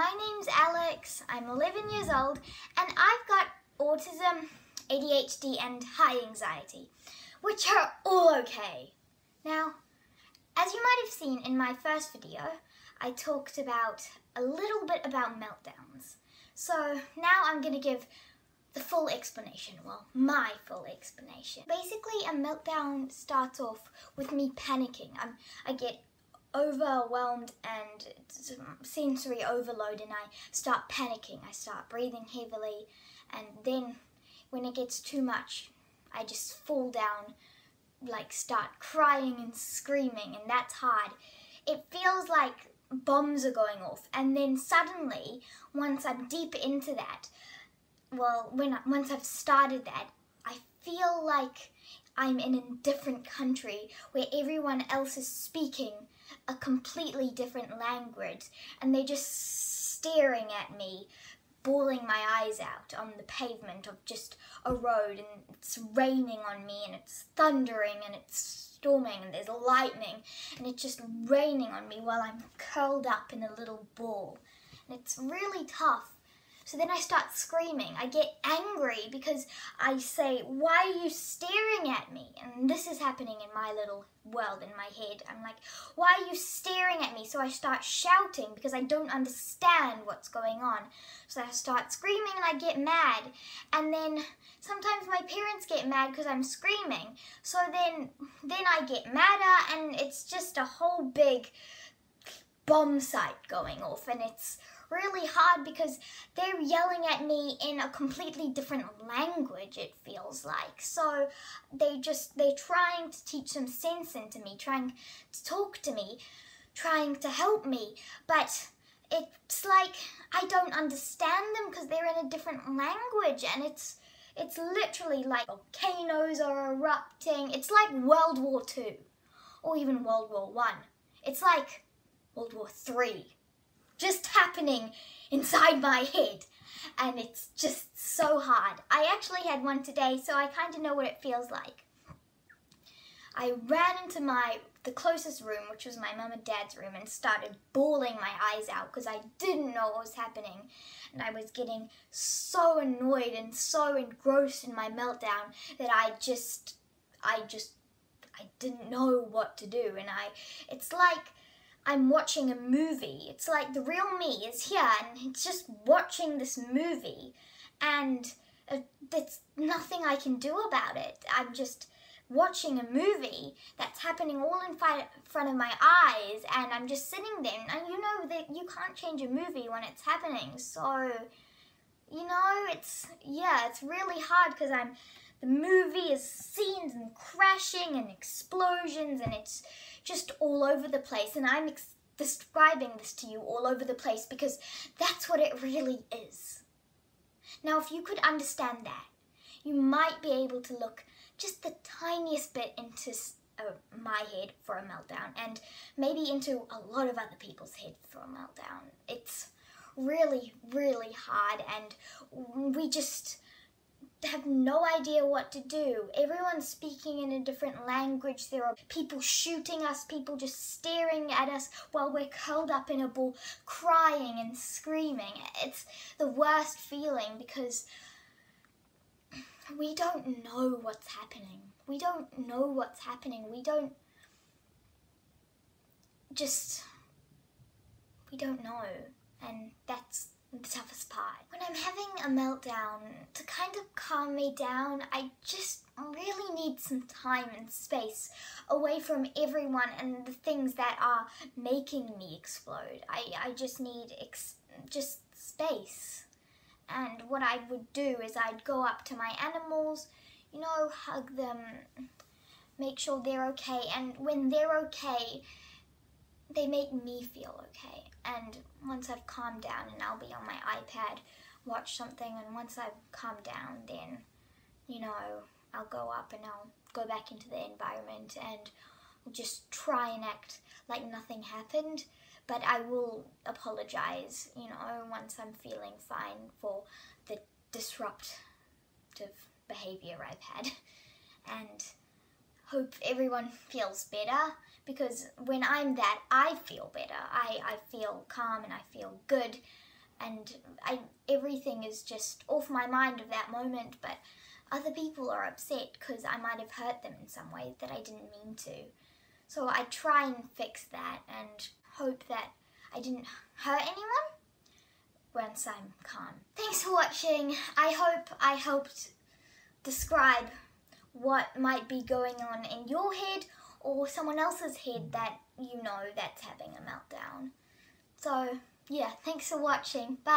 My name's Alex, I'm 11 years old, and I've got autism, ADHD and high anxiety, which are all okay. Now, as you might have seen in my first video, I talked about a little bit about meltdowns. So now I'm going to give the full explanation, well, my full explanation. Basically, a meltdown starts off with me panicking. I get overwhelmed and sensory overload and I start panicking. I start breathing heavily, and then when it gets too much, I just fall down, like start crying and screaming, and that's hard. It feels like bombs are going off, and then suddenly, once I'm deep into that, well, once I've started that, I feel like I'm in a different country where everyone else is speaking a completely different language, and they're just staring at me, bawling my eyes out on the pavement of just a road, and it's raining on me, and it's thundering, and it's storming, and there's lightning, and it's just raining on me while I'm curled up in a little ball, and it's really tough. So then I start screaming. I get angry because I say, "Why are you staring at me?" And this is happening in my little world in my head. I'm like, "Why are you staring at me?" So I start shouting because I don't understand what's going on. So I start screaming and I get mad. And then sometimes my parents get mad because I'm screaming. So then I get madder, and it's just a whole big bomb site going off, and it's really hard because they're yelling at me in a completely different language, it feels like. So they're trying to teach some sense into me, trying to talk to me, trying to help me, but it's like I don't understand them because they're in a different language, and it's literally like volcanoes are erupting. It's like World War II or even World War I. It's like World War III. Just happening inside my head, and it's just so hard. I actually had one today, so I kind of know what it feels like. I ran into the closest room, which was my mum and dad's room, and started bawling my eyes out because I didn't know what was happening, and I was getting so annoyed and so engrossed in my meltdown that I didn't know what to do, and it's like I'm watching a movie. It's like the real me is here, and it's just watching this movie, and there's nothing I can do about it. I'm just watching a movie that's happening all in front of my eyes, and I'm just sitting there, and you know that you can't change a movie when it's happening, so, you know, it's really hard because the movie is scenes and crashing and explosions, and it's just all over the place, and I'm describing this to you all over the place because that's what it really is. Now, if you could understand that, you might be able to look just the tiniest bit into my head for a meltdown, and maybe into a lot of other people's head for a meltdown. It's really, really hard, and we just have no idea what to do. Everyone's speaking in a different language. There are people shooting us, people just staring at us while we're curled up in a ball, crying and screaming. It's the worst feeling because we don't know what's happening. We don't know what's happening. We don't know. And that's the toughest part. When I'm having a meltdown, to kind of calm me down, I just really need some time and space away from everyone and the things that are making me explode. I just need just space. And what I would do is I'd go up to my animals, you know, hug them, make sure they're okay, and when they're okay, they make me feel okay. And once I've calmed down, and I'll be on my iPad, watch something, and once I've calmed down, then, you know, I'll go up and I'll go back into the environment and just try and act like nothing happened. But I will apologize, you know, once I'm feeling fine for the disruptive behavior I've had. And hope everyone feels better, because when I'm that, I feel better. I feel calm and I feel good. and everything is just off my mind of that moment, but other people are upset because I might have hurt them in some way that I didn't mean to. So I try and fix that and hope that I didn't hurt anyone once I'm calm. Thanks for watching. I hope I helped describe what might be going on in your head or someone else's head that you know that's having a meltdown. So yeah, thanks for watching. Bye.